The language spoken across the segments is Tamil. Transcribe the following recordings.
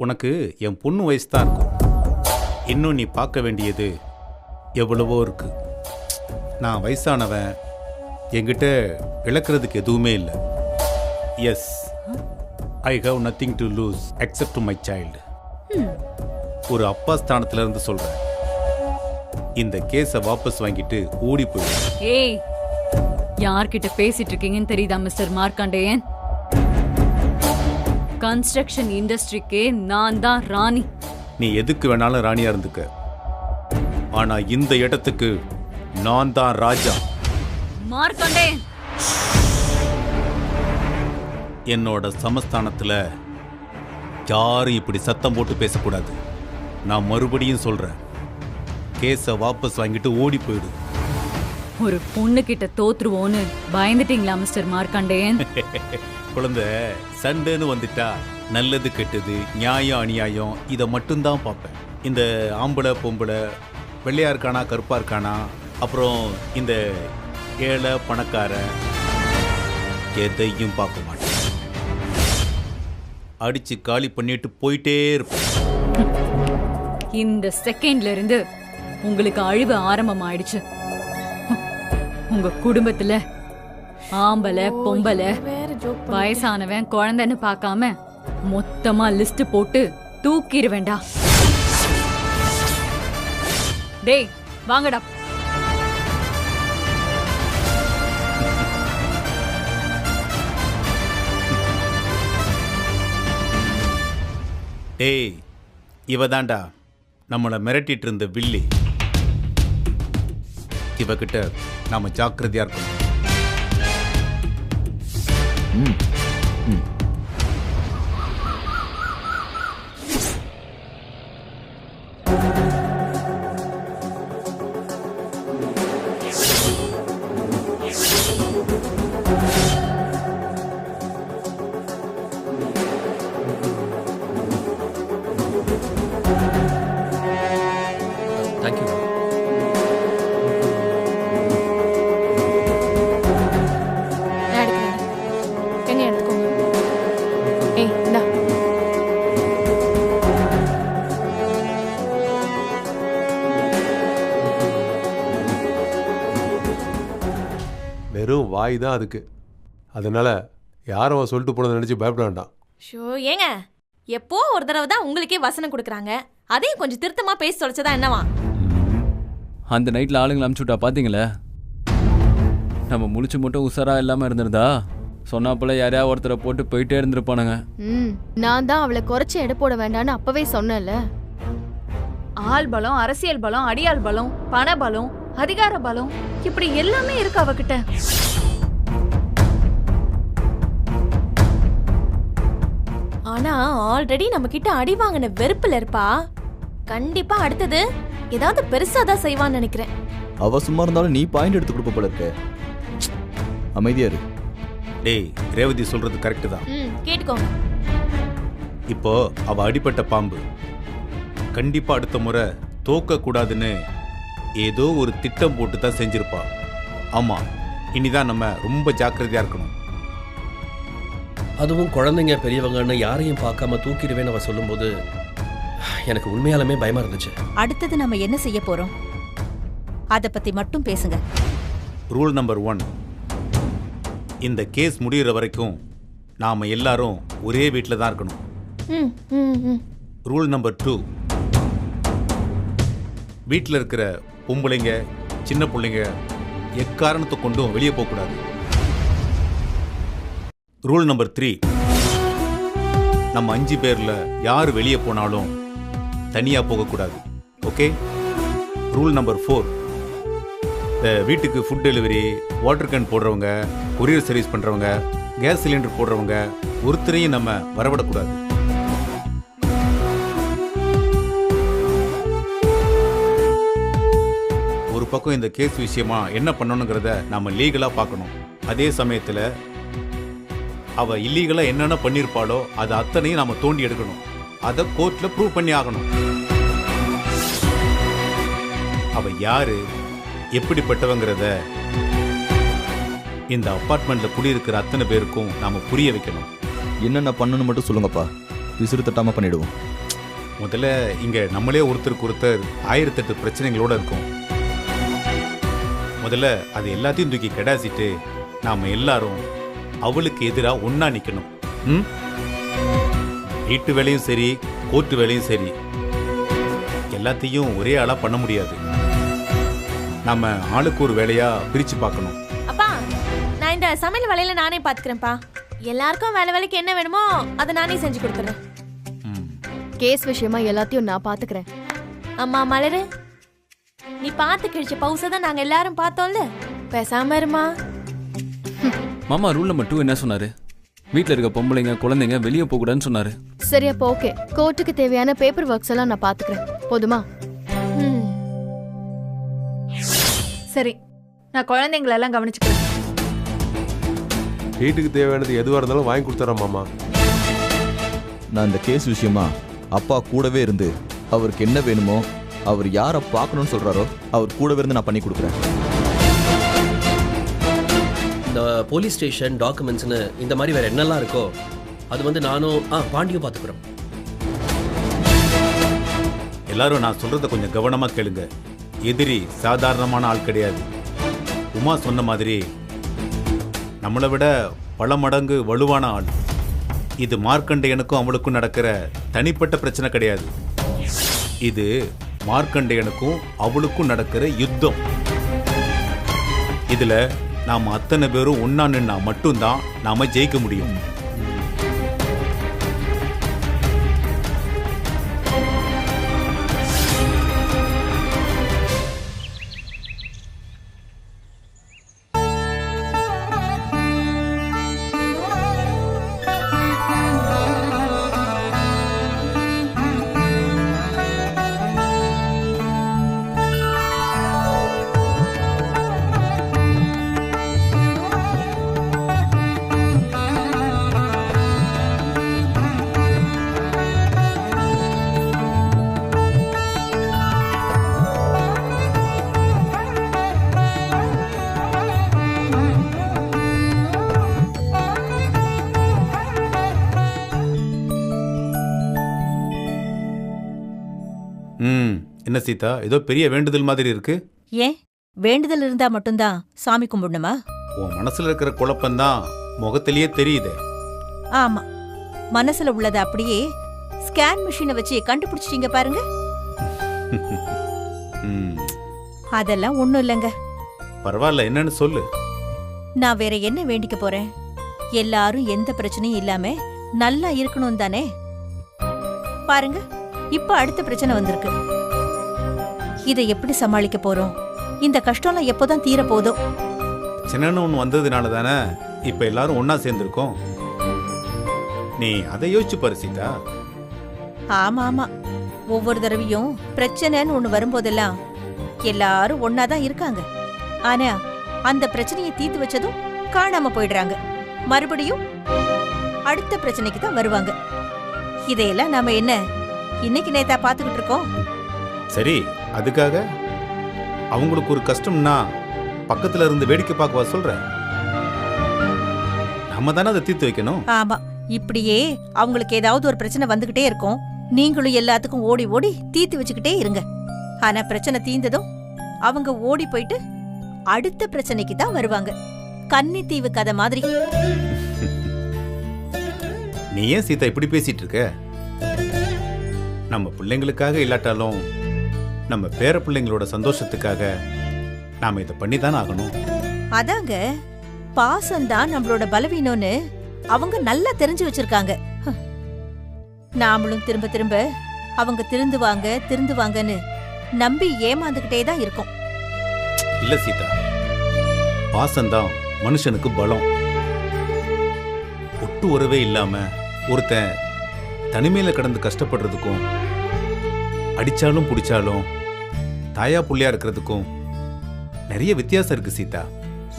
உனக்கு என் பொண்ணு வயசு தான் இருக்கும். இன்னும் நீ பார்க்க வேண்டியது எவ்வளவோ இருக்கு. நான் வயசானவன், என்கிட்ட இழக்கிறதுக்கு எதுவுமே இல்லை. Yes, I have nothing to lose except my child. ஒரு அப்பா ஸ்தானத்துல இருந்து சொல்றேன், இந்த கேஸை வாபஸ் வாங்கிட்டு ஓடி போயிடு. ஏய், யார்கிட்ட பேசிட்டு இருக்கீங்கன்னு தெரியுதா மிஸ்டர் மார்க்கண்டேயன்? கன்ஸ்ட்ரக்ஷன் இண்டஸ்ட்ரிக்கே நான் தான் ராணி. நீ எதுக்கு வேணாலும் ராணியா இருந்துக்க, ஆனா இந்த இடத்துக்கு நான் தான் ராஜா. மார்க்கண்டேயன், என்னோட சமஸ்தானத்துல யாரும் இப்படி சத்தம் போட்டு பேசக்கூடாது. நான் மறுபடியும் சொல்றேன், கேஸை வாபஸ் வாங்கிட்டு ஓடி போயிடு. ஒரு பொண்ணு கிட்ட தோத்துருவோன்னு பயந்துட்டீங்களா மிஸ்டர் மார்க்கண்டேயன்? குழந்தை, சண்டைன்னு வந்துட்டா நல்லது கெட்டது நியாயம் அநியாயம் இதை மட்டும்தான் பார்ப்பேன். இந்த ஆம்பளை பொம்பளை, வெள்ளையா இருக்கானா கருப்பா இருக்கானா, அப்புறம் இந்த ஏழை பணக்கார, எதையும் பார்க்க மாட்டேன். அடிச்சு காலி பண்ணிட்டு போயிட்டே இருப்பேன். இந்த செகண்ட்ல இருந்து உங்களுக்கு அழிவு ஆரம்பம் ஆயிடுச்சு. உங்க குடும்பத்துல ஆம்பளை பொம்பளை வயசானவன் குழந்தைன்னு பார்க்காம மொத்தமா லிஸ்ட் போட்டு தூக்கிட வேண்டாம். டேய் வாங்கடா. டேய், இவதாண்டா நம்மளை மிரட்டிட்டு இருந்த வில்லி. இவகிட்ட நாம ஜாக்கிரதையா இருக்கணும். தேங்க்யூ. வெறும் வாய் தான் அதுக்கு. அதனால யாரும் அவன் சொல்லிட்டு போனதை நினைச்சு பயப்பட வேண்டாம். ஷோ ஏங்க, எப்போ ஒரு தடவை தான் உங்களுக்கே வசனம் கொடுக்குறாங்க, அதையும் கொஞ்சம் திருத்தமா பேசி தொலைச்சதா என்னவா? அந்த நைட்டில் ஆளுங்களை அமுச்சுட்டா பார்த்தீங்களே, நம்ம முழிச்சு மட்டும் உஷாரா இல்லாமல் இருந்திருந்தா சொன்னாப்போல யாரையா ஒருத்தரை போட்டு போயிட்டே இருந்திருப்பானுங்க. நான் தான் அவளை குறைச்சி எடை போட வேண்டான்னு அப்பவே சொன்னேன்ல. ஆள் பலம், அரசியல் பலம், அடியாள் பலம், பண பலம், அதிகார பலம், இப்படி எல்லாமே இருக்கு அவகிட்ட. ஆனா ஆல்ரெடி நம்ம கிட்ட அடி வாங்கின வெறுப்புல இருப்பா. கண்டிப்பா அடுத்தது ஏதாவது பெருசா தான் செய்வான்னு நினைக்கிறேன். அவ சும்மா இருந்தாலும் நீ பாயிண்ட் எடுத்து கொடுப்ப போல இருக்க. அமைதியா இரு. டேய், ரேவதி சொல்றது கரெக்டு தான். கேட்டுக்கோங்க. இப்போ அவ அடிப்பட்ட பாம்பு கண்டிப்பா அடுத்த முறை தோக்க கூடாதுன்னு ஏதோ ஒரு திட்டம் போட்டு தான் செஞ்சிருப்பா. ஆமா, இனிதான் நம்ம ரொம்ப ஜாக்கிரதையா இருக்கணும். அதுவும் குழந்தைங்க பெரியவங்கன்னு யாரையும் பார்க்காம தூக்கிடுவேன்னு அவ சொல்லும்போது எனக்கு உண்மையாலுமே பயமா இருந்துச்சு. அடுத்தது நம்ம என்ன செய்ய போறோம், அத பத்தி மட்டும் பேசுங்க. ரூல் நம்பர் 1, இந்த கேஸ் முடிகிற வரைக்கும் நாம எல்லாரும் ஒரே வீட்டில் தான் இருக்கணும். ரூல் நம்பர் 2, வீட்டில் இருக்கிற பொம்பளைங்க சின்ன பிள்ளைங்க எக்காரணத்தை கொண்டும் வெளியே போகக்கூடாது. ரூல் நம்பர் 3, நம்ம 5 பேர்ல யார் வெளியே போனாலும் தனியா போகக்கூடாது. ஓகே. ரூல் நம்பர் 4, வீட்டுக்கு ஃபுட் டெலிவரி, வாட்டர் கேன் போடுறவங்க, கொரியர் சர்வீஸ் பண்றவங்க, கேஸ் சிலிண்டர் போடுறவங்க ஒருத்தரையும் நம்ம வரவிடக்கூடாது. ஒரு பக்கம் இந்த கேஸ் விஷயமா என்ன பண்ணணுங்கிறத நாம லீகலா பார்க்கணும். அதே சமயத்துல அவ இல்லீகலா என்னென்ன பண்ணிருப்பாளோ அது அத்தனையும் நாம தோண்டி எடுக்கணும். அதை கோர்ட்ல ப்ரூவ் பண்ணி ஆகணும். அவ யாரு, எப்படிப்பட்டவங்கிறத இந்த அபார்ட்மெண்ட்ல குடியிருக்கிற அத்தனை பேருக்கும் நாம புரிய வைக்கணும். என்னென்ன பண்ணணும் மட்டும் சொல்லுங்கப்பா. விசிறு தட்டாமல் பண்ணிடுவோம். முதல்ல இங்க நம்மளே ஒருத்தருக்கு ஒருத்தர் 1008 பிரச்சனைகளோட இருக்கோம். முதல்ல அது எல்லாத்தையும் தூக்கி கெடாசிட்டு நாம எல்லாரும் அவளுக்கு எதிராக ஒண்ணா நிக்கணும். வீட்டு வேலையும் சரி, கோர்ட்டு வேலையும் சரி, எல்லாத்தையும் ஒரே ஆளா பண்ண முடியாது. நம்ம ஆளுக்கு ஒரு வேலையா பிரிச்சு பார்க்கணும். அப்பா, நான் இந்த சமையல் வேலையில நானே பாத்துக்கிறேன்ப்பா. எல்லாருக்கும் வேலைக்கு என்ன வேணுமோ அதை நானே செஞ்சு கொடுத்துறேன். கேஸ் விஷயமா எல்லாத்தையும் நான் பாத்துக்கிறேன். அம்மா மலரு, நீ பார்த்து கிழிச்ச பவுசை தான் நாங்க எல்லாரும் பார்த்தோம்ல, பேசாம இருமா. மாமா ரூல் நம்பர் 2 என்ன சொன்னாரு? வீட்டில் இருக்க பொம்பளைங்க குழந்தைங்க வெளியே போகக்கூடாதுன்னு சொன்னாரு. சரி, அப்போ ஓகே. கோர்ட்டுக்கு தேவையான பேப்பர் ஒர்க்ஸ் எல்லாம் நான் பாத்துக்கிறேன். போதுமா? சரி, நான் குழந்தைங்களெல்லாம் கவனிச்சுக்கிறேன். வீட்டுக்கு தேவையானது எதுவாக இருந்தாலும் வாங்கி கொடுத்துறேன் மாமா. நான் இந்த கேஸ் விஷயமா அப்பா கூடவே இருந்து அவருக்கு என்ன வேணுமோ, அவர் யாரை பார்க்கணும்னு சொல்கிறாரோ அவர் கூடவே இருந்து நான் பண்ணி கொடுக்குறேன். இந்த போலீஸ் ஸ்டேஷன் டாக்குமெண்ட்ஸ்னு இந்த மாதிரி வேறு என்னெல்லாம் இருக்கோ அது வந்து நானும் பாண்டியும் பார்த்துக்குறோம். எல்லாரும் நான் சொல்றத கொஞ்சம் கவனமா கேளுங்க. எதிரி சாதாரணமான ஆள் கிடையாது. உமா சொன்ன மாதிரி நம்மளை விட பல மடங்கு வலுவான ஆள். இது மார்க்கண்டேயனுக்கும் அவளுக்கும் நடக்கிற தனிப்பட்ட பிரச்சனை கிடையாது. இது மார்க்கண்டேயனுக்கும் அவளுக்கும் நடக்கிற யுத்தம். இதுல நாம அத்தனை பேரும் ஒன்னா நின்னா மட்டும்தான் நாம ஜெயிக்க முடியும். என்ன சீதா, ஏதோ பெரிய வேண்டுதல் மாதிரி இருக்கு. ஏன் வேண்டுதல் இருந்தா மட்டும்தான் சாமி கும்பிடணுமா? உன் மனசுல இருக்கிற குழப்பம்தான் முகத்திலேயே தெரியுது. ஆமா, மனசுல உள்ளத அப்படியே ஸ்கேன் மிஷினை வச்சு கண்டுபிடிச்சிட்டீங்க பாருங்க. அதெல்லாம் ஒண்ணும் இல்லைங்க. பரவாயில்ல, என்னன்னு சொல்லு. நான் வேற என்ன வேண்டிக்க போறேன்? எல்லாரும் எந்த பிரச்சனையும் இல்லாம நல்லா இருக்கணும் தானே. பாருங்க, இப்ப அடுத்த பிரச்சனை வந்திருக்கு. இதை எப்படி சமாளிக்க போறோம்? இந்த கஷ்டம்லாம் எப்போதான் தீர போதும்? சின்னன்னு ஒன்று வந்ததுனால தானே இப்ப எல்லாரும் ஒன்னா சேர்ந்துருக்கோம். நீ அதை யோசிச்சு பாரு சீதா. ஆமா ஆமா, ஒவ்வொரு தடவையும் பிரச்சனைன்னு ஒண்ணு வரும்போதெல்லாம் எல்லாரும் ஒன்னாதான் இருக்காங்க. ஆனா அந்த பிரச்சனையை தீர்த்து வச்சதும் காணாம போயிடுறாங்க. மறுபடியும் அடுத்த பிரச்சனைக்கு தான் வருவாங்க. இதையெல்லாம் நாம என்ன இன்னைக்கு நேத்தா பாத்துக்கிட்டு இருக்கோம்? சரி, அதுக்காக அவங்களுக்கு ஒரு கஷ்டம்னா பக்கத்துல இருந்து வேடிக்கை பார்க்கவா சொல்ற? நம்ம தானே அதை தீர்த்து வைக்கணும். ஆமா, இப்படியே அவங்களுக்கு ஏதாவது ஒரு பிரச்சனை வந்துகிட்டே இருக்கும். நீங்களும் எல்லாத்துக்கும் ஓடி ஓடி தீர்த்து வச்சுக்கிட்டே இருங்க. ஆனா பிரச்சனை தீர்ந்ததும் அவங்க ஓடி போயிட்டு அடுத்த பிரச்சனைக்கு தான் வருவாங்க. கன்னித்தீவு கதை மாதிரி. நீ ஏன் சீதா இப்படி பேசிட்டு இருக்க? நம்ம பிள்ளைங்களுக்காக இல்லாட்டாலும் நம்ம பேர பிள்ளைங்களோட சந்தோஷத்துக்காக நாம இதை பண்ணித்தானே ஆகணும். அதாங்க, பாசம்தான் நம்மளோட பலவீனம்னு அவங்க நல்லா தெரிஞ்சு வச்சிருக்காங்க. நாமளும் திரும்ப திரும்ப அவங்க திருந்துவாங்கன்னு நம்பி ஏமாந்துகிட்டே தான் இருக்கோம். இல்ல சீதா, பாசம்தான் மனுஷனுக்கு பலம். ஒட்டு உறவே இல்லாம ஒருத்தன் தனிமையில கடந்து கஷ்டப்படுறதுக்கும், அடிச்சாலும் பிடிச்சாலும் தாயா புள்ளையா இருக்கிறதுக்கும் நிறைய வித்தியாசம் இருக்கு சீதா.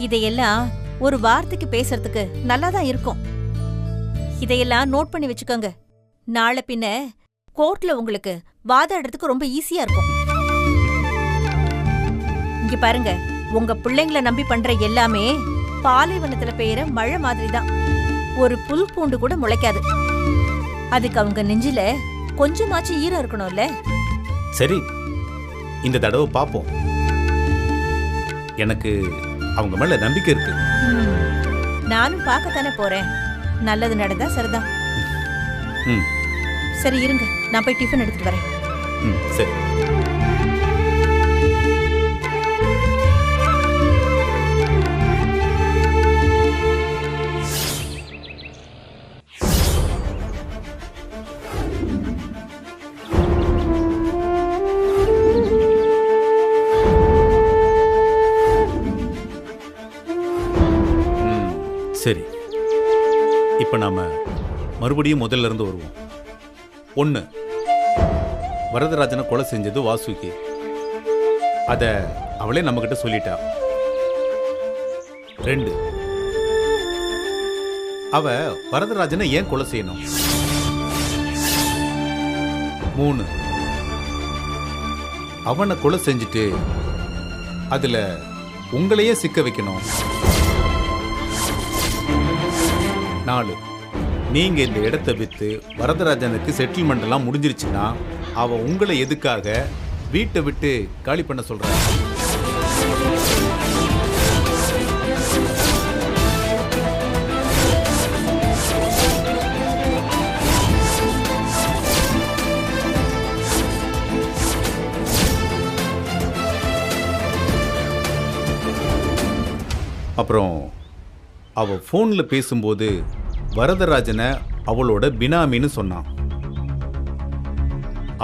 இதையெல்லாம் ஒரு வார்த்தைக்கு பேசுறதுக்கு நல்லாதான் இருக்கும். இதையெல்லாம் நோட் பண்ணி வச்சுக்கோங்க. நாளை பின்ன கோர்ட்ல உங்களுக்கு வாதாடுறதுக்கு ரொம்ப ஈஸியா இருக்கும். இங்க பாருங்க, உங்க பிள்ளைங்களை நம்பி பண்ற எல்லாமே பாலைவனத்துல பெய்யற மழை மாதிரி தான். ஒரு புல் பூண்டு கூட முளைக்காது. அதுக்கு அவங்க நெஞ்சில கொஞ்சமாச்சும் ஈரம் இருக்கணும்ல. சரி, இந்த தடவை பார்ப்போம். எனக்கு அவங்க மேல நம்பிக்கை இருக்கு. நானும் பார்க்கத்தானே போறேன். நல்லது நடந்தா சரிதான். ம் சரி இருங்க, நான் போய் டிஃபன் எடுத்துட்டு வரேன். ம் சரி. சரி, இப்போ நாம மறுபடியும் முதல்ல இருந்து வருவோம். 1, வரதராஜனை கொலை செஞ்சது வாசுகி. அத அவளே நம்மகிட்ட சொல்லிட்டா. 2, அவ வரதராஜனை ஏன் கொலை செய்யணும்? 3, அவனை கொலை செஞ்சுட்டு அதுல உங்களையே சிக்க வைக்கணும். 4, நீங்க இந்த இடத்தை வித்து வரதராஜனுக்கு செட்டில்மெண்ட் எல்லாம் முடிஞ்சிருச்சுன்னா அவ உங்களை எதுக்காக வீட்டை விட்டு காலி பண்ண சொல்ற? அப்புறம் அவ போன்ல பேசும்போது வரதராஜனை அவளோட பினாமின்னு சொன்னான்.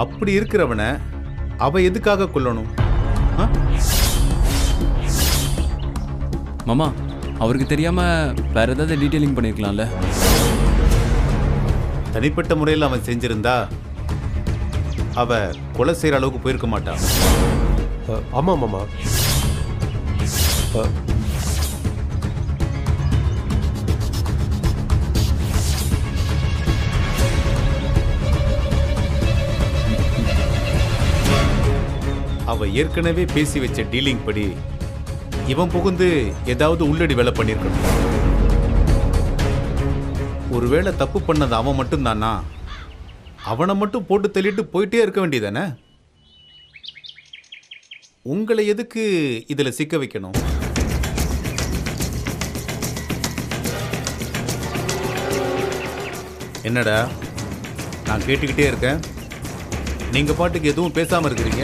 அப்படி இருக்கிறவனை அவ எதுக்காக கொல்லணும்? மாமா, அவருக்கு தெரியாம வேற ஏதாவது டீடைலிங் பண்ணிருக்கலாம்ல. தனிப்பட்ட முறையில் அவன் செஞ்சிருந்தா அவ கொலை செய்யற அளவுக்கு போயிருக்க மாட்டான். ஆமா மாமா. அவ ஏற்கனவே பேசி வச்ச டீலிங் படி இவன் புகுந்து ஏதாவது உள்ளடி வேலை பண்ணிருக்கணும். ஒருவேளை தப்பு பண்ணது அவன் மட்டும் தானா, அவனை மட்டும் போட்டு தள்ளிட்டு போயிட்டே இருக்க வேண்டியதானே? உங்களை எதுக்கு இதுல சிக்க வைக்கணும்? என்னடா நான் கேட்டுக்கிட்டே இருக்கேன், நீங்க பாட்டுக்கு எதுவும் பேசாம இருக்கிறீங்க?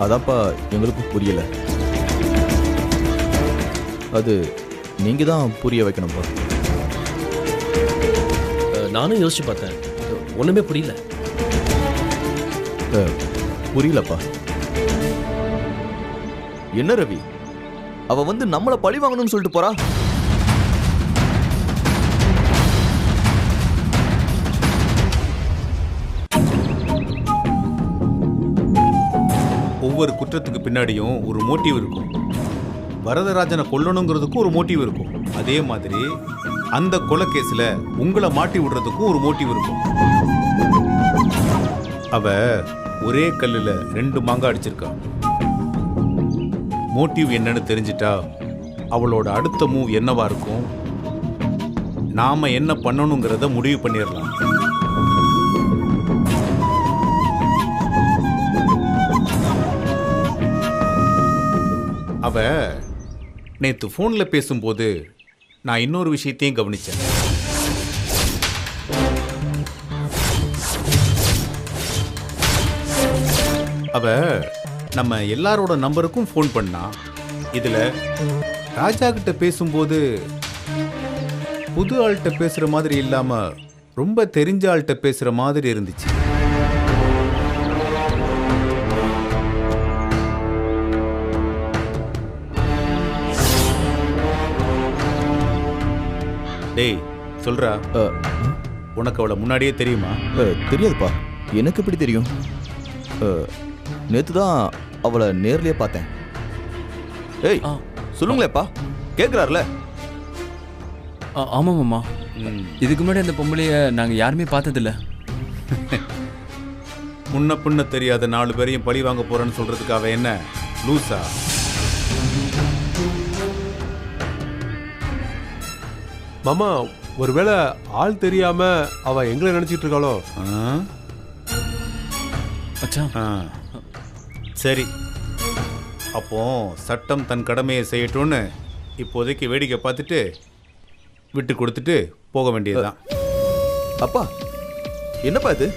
அதான்ப்பா எங்களுக்கும் புரியல. அது நீங்க தான் புரிய வைக்கணும்ப்பா. நானும் யோசிச்சு பார்த்தேன், ஒண்ணுமே புரியல. புரியலப்பா. என்ன ரவி, அவ வந்து நம்மளை பழி வாங்கணும்னு சொல்லிட்டு போறா. ஒவ்வொரு குற்றத்துக்கு பின்னாடியும் ஒரு மோட்டிவ் இருக்கும். வரதராஜனை கொல்லணுங்கிறதுக்கும் ஒரு மோட்டிவ் இருக்கும். அதே மாதிரி அந்த கொலை கேஸ்ல உங்களை மாட்டி விடுறதுக்கும் ஒரு மோட்டிவ் இருக்கும். அவ ஒரே கல்லுல 2 மாங்காய் அடிச்சிருக்கா. மோட்டிவ் என்னன்னு தெரிஞ்சிட்டா அவளோட அடுத்த மூவ் என்னவா இருக்கும், நாம என்ன பண்ணணுங்கிறத முடிவு பண்ணிடலாம். அவ நேத்து போன்ல பேசும்போது நான் இன்னொரு விஷயத்தையும் கவனிச்சேன். அவ நம்ம எல்லாரோட நம்பருக்கும் ஃபோன் பண்ணா. இதுல ராஜா கிட்ட பேசும்போது புது ஆள்கிட்ட பேசுற மாதிரி இல்லாம ரொம்ப தெரிஞ்ச ஆள்கிட்ட பேசுற மாதிரி இருந்துச்சு. டேய் சொல்றா, உனக்கு அவளை முன்னாடியே தெரியுமா? தெரியாதுப்பா. எனக்கு எப்படி தெரியும்? நேத்து தான் அவளை நேர்லயே பார்த்தேன். ஏய் சொல்லுங்களேப்பா, கேட்குறாருல? ஆமாம் மாமா, இதுக்கு முன்னாடி அந்த பொம்பளைய நாங்கள் யாருமே பார்த்ததில்ல. முன்ன பின்ன தெரியாத 4 பேரையும் பழி வாங்க போறேன்னு சொல்றதுக்கு அவ என்ன லூசா? மாமா ஒருவேளை ஆள் தெரியாம அவ எங்களை நினைச்சிட்டு இருக்காளோ? மச்சான் சரி, அப்போ சட்டம் தன் கடமையை செய்யட்டும்னு இப்போதைக்கு வேடிக்கை பார்த்துட்டு விட்டு கொடுத்துட்டு போக வேண்டியதுதான். அப்பா என்னப்பா இது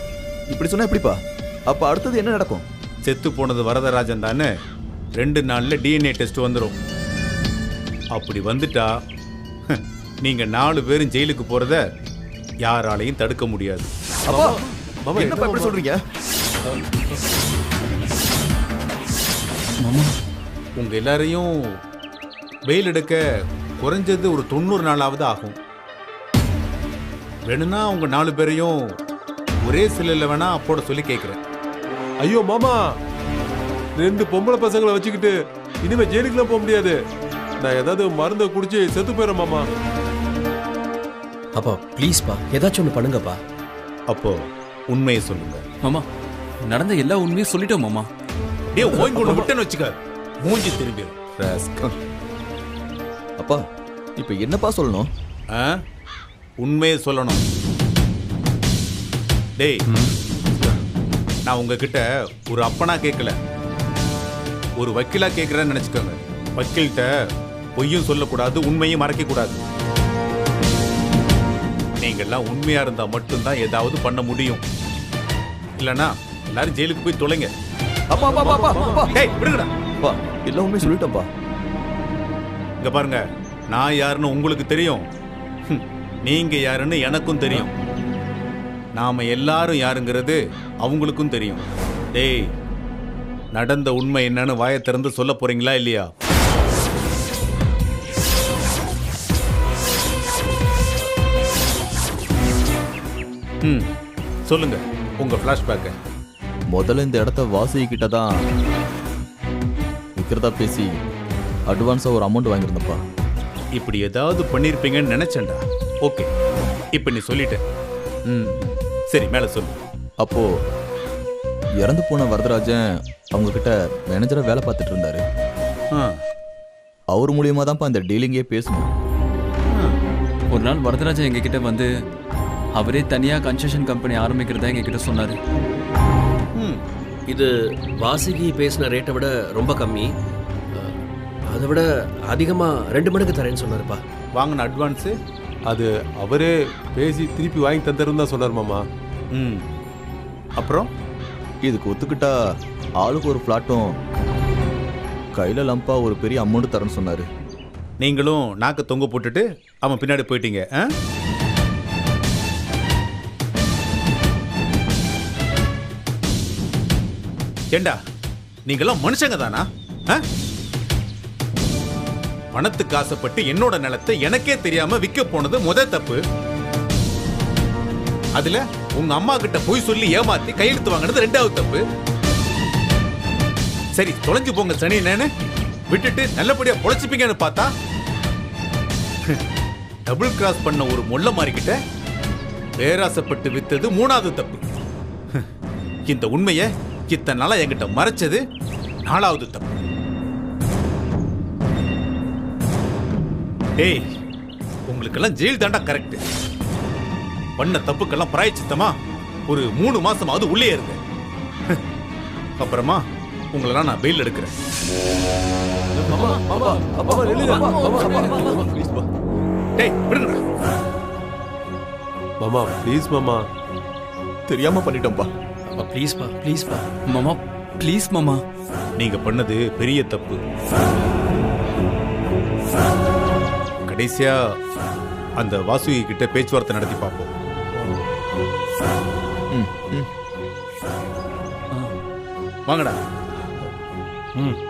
இப்படி சொன்னா எப்படிப்பா? அப்ப அடுத்தது என்ன நடக்கும்? செத்து போனது வரதராஜன் தானே, 2 நாள்ல டிஎன்ஏ டெஸ்ட் வந்துடும். அப்படி வந்துட்டா நீங்க 4 பேரும் ஜெயிலுக்கு போறத யாராலையும் தடுக்க முடியாது. அப்பா என்னப்பா இப்படி சொல்றீங்க? உங்க எல்லாரையும் பெயில் எடுக்க குறைஞ்சது ஒரு 90 நாளாவது ஆகும். வேணும்னா உங்க 4 பேரையும் ஒரே சிலையில் வேணா அப்போட சொல்லி கேட்குறேன். ஐயோ மாமா, 2 பொம்பளை பசங்களை வச்சுக்கிட்டு இனிமே ஜெயிலுக்குலாம் போக முடியாது. நான் ஏதாவது மருந்தை குடிச்சு செத்து போயிடுறேன் மாமா. அப்பா ப்ளீஸ்ப்பா, ஏதாச்சும் ஒன்று பண்ணுங்கப்பா. அப்போ உண்மையை சொல்லுங்க. மாமா நடந்த எல்லா உண்மையும் சொல்லிட்டோம் மாமா. ஓய்ங்கொண்டு முட்டைன்னு வச்சுக்க, மூஞ்சி திரும்பி. அப்பா இப்ப என்னப்பா சொல்லணும்? உண்மையை சொல்லணும். டேய், நான் உங்ககிட்ட ஒரு அப்பனா கேட்கல, ஒரு வக்கீலா கேட்கிறேன்னு நினைச்சுக்கோங்க. வக்கீல்கிட்ட பொய்யும் சொல்லக்கூடாது, உண்மையும் மறைக்க கூடாது. நீங்கெல்லாம் உண்மையா இருந்தா மட்டும்தான் ஏதாவது பண்ண முடியும். இல்லனா எல்லாரும் ஜெயிலுக்கு போய் தொலைங்க. அப்பா அப்பா அப்பா அப்பா டேய் விடுங்கடா. அப்பா எல்லா உண்மையும் சொல்லிட்டேன்ப்பா. இங்க பாருங்க, நான் யாருன்னு உங்களுக்கு தெரியும், நீங்க யாருன்னு எனக்கும் தெரியும். நாம எல்லாரும் யாருங்கிறது அவங்களுக்கும் தெரியும். டேய், நடந்த உண்மை என்னன்னு வாயை திறந்து சொல்ல போறீங்களா இல்லையா? சொல்லுங்க உங்க பிளாஷ்பேக்க. முதல்ல இந்த இடத்த வாசி கிட்ட தான் விக்கிறதா பேசி அட்வான்ஸா ஒரு அமௌண்ட் வாங்கியிருந்தப்பா. இப்படி ஏதாவது பண்ணிருப்பீங்கன்னு நினைச்சேன்டா. ஓகே, இப்ப நீ சொல்லிட்ட. சரி, மேல சொல்லு. அப்போ இறந்து போன வரதராஜன் அவங்க கிட்ட மேனேஜரா வேலை பார்த்துட்டு இருந்தாரு. அவர் மூலியமா தான்ப்பா இந்த டீலிங்கே பேசணும். ஒரு நாள் வரதராஜன் எங்ககிட்ட வந்து அவரே தனியா கன்ஸ்ட்ரக்ஷன் கம்பெனி ஆரம்பிக்கிறதா எங்ககிட்ட சொன்னாரு. இது வாசுகி பேசின ரேட்டை விட ரொம்ப கம்மி, அதை விட அதிகமா 2 மடங்கு தரேன்னு சொன்னாருப்பா. வாங்கின அட்வான்ஸு அது அவரே பேசி திருப்பி வாங்கி தந்துருன்னு தான் சொன்னார் மாமா. அப்புறம் இதுக்கு ஒத்துக்கிட்டா ஆளுக்கு ஒரு பிளாட்டும் கையில லம்பா ஒரு பெரிய அமௌண்ட் தரேன்னு சொன்னாரு. நீங்களும் நாக்க தொங்க போட்டுட்டு அவன் பின்னாடி போயிட்டீங்க. ஏண்டா, நீங்கெல்லாம் மனுஷங்க தானா? பணத்துக்கு ஆசைப்பட்டு என்னோட நிலத்தை எனக்கே தெரியாம விற்க போனது முதல் தப்பு. அதுல உங்க அம்மா கிட்ட போய் சொல்லி ஏமாத்தி கையெழுத்து வாங்கினது 2வது தப்பு. சரி, தொலைஞ்சு போங்க சனி என்னன்னு விட்டுட்டு நல்லபடியா பொழைச்சிப்பீங்கன்னு பார்த்தா டபுள் கிராஸ் பண்ண ஒரு மொள்ள மாறிக்கிட்ட பேராசைப்பட்டு வித்தது 3வது தப்பு. இந்த உண்மையை இத்தனை நாளா என்கிட்ட மறைச்சது 4வது தப்பு. டேய், உங்களுக்கெல்லாம் ஜெயில் தாண்டா கரெக்ட். பண்ண தப்புக்கெல்லாம் பிராயச்சித்தமா ஒரு 3 மாசமாவது உள்ளே இருங்க. அப்புறமா உங்களெல்லாம் நான் பெயில் எடுக்கிறேன். டேய் விடுங்கடா. மாமா ப்ளீஸ் மாமா, தெரியாம பண்ணிட்டோம்ப்பா. ப்ளீஸ்ப்பா ப்ளீஸ்ப்பா. மாமா ப்ளீஸ் மாமா. நீங்க பண்ணது பெரிய தப்பு. கடைசியா அந்த வாசுகி கிட்ட பேச்சுவார்த்தை நடத்தி பார்ப்போம். வாங்கடா.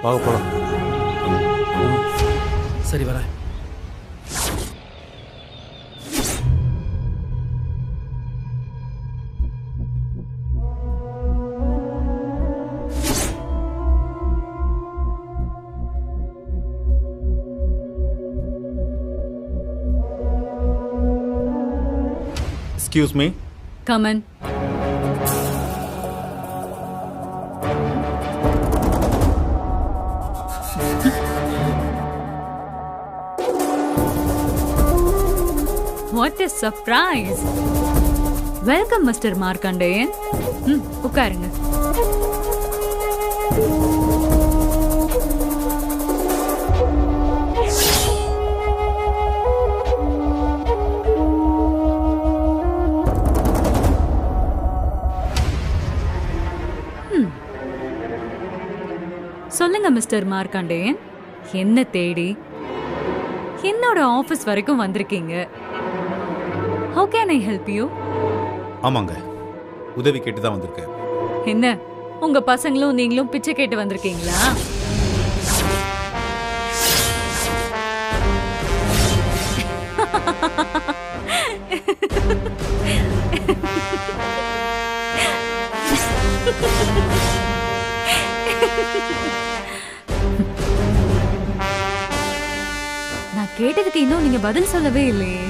வாங்க போலாம். சரி வரேன். Excuse me. Come in. Surprise. Welcome mister Markandeyan. உட்காருங்க. சொல்லுங்க மிஸ்டர் மார்க்கண்டேயன், என்ன தேடி என்னோட ஆபீஸ் வரைக்கும் வந்திருக்கீங்க? How can I help you? ஆமாங்க, உதவி கேட்டு தான் வந்திருக்கேன். என்ன உங்க பசங்களும் நீங்களும் பிச்சை கேட்டு வந்திருக்கீங்களா? நான் கேட்டதுக்கு இன்னும் நீங்க பதில் சொல்லவே இல்லையே.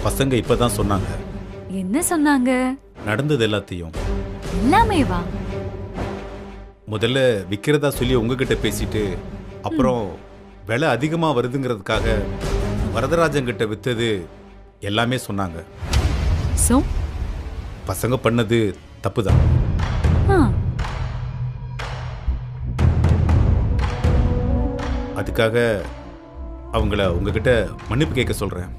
பசங்க இப்பதான் சொன்னாங்க. என்ன சொன்னாங்க? நடந்தது எல்லாத்தையும். எல்லாமே வா. முதல்ல விக்கிறதா சொல்லி உங்ககிட்ட பேசிட்டு அப்புறம் விலை அதிகமா வருதுங்கிறதுக்காக வரதராஜன் கிட்ட வித்தது எல்லாமே சொன்னாங்க. சோ பசங்க பண்ணது தப்புதான். அதுக்காக அவங்கள உங்ககிட்ட மன்னிப்பு கேட்க சொல்றேன்.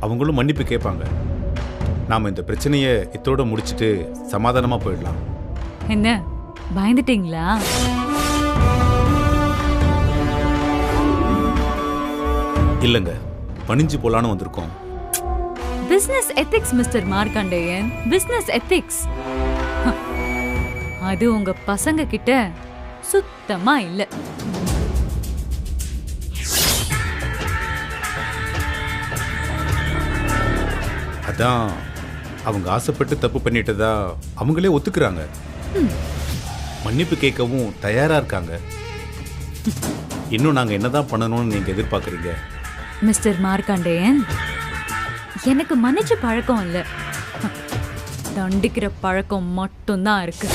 அவங்களும் மன்னிப்பு கேட்பாங்க. நாம இந்த பிரச்சனையை இத்தோட முடிச்சிட்டு சமாதானமா போயிடலாம். என்ன பயந்துட்டீங்களா? இல்லங்க, பணிஞ்சு போலான்னு வந்திருக்கோம். Business ethics mister Markandeyan, business ethics. அது உங்க பசங்க கிட்ட சுத்தமா இல்ல. அதான் அவங்க ஆசைப்பட்டு தப்பு பண்ணிட்டதா அவங்களே ஒத்துக்கிறாங்க. மன்னிப்பு கேட்கவும் தயாரா இருக்காங்க. இன்னும் நாங்க என்னதான் பண்ணணும்னு நீங்க எதிர்பார்க்கறீங்க? மிஸ்டர் மார்க்கண்டேயன், எனக்கு மன்னிச்ச பழக்கம் இல்ல, தண்டிக்கிற பழக்கம் மட்டும்தான் இருக்கு.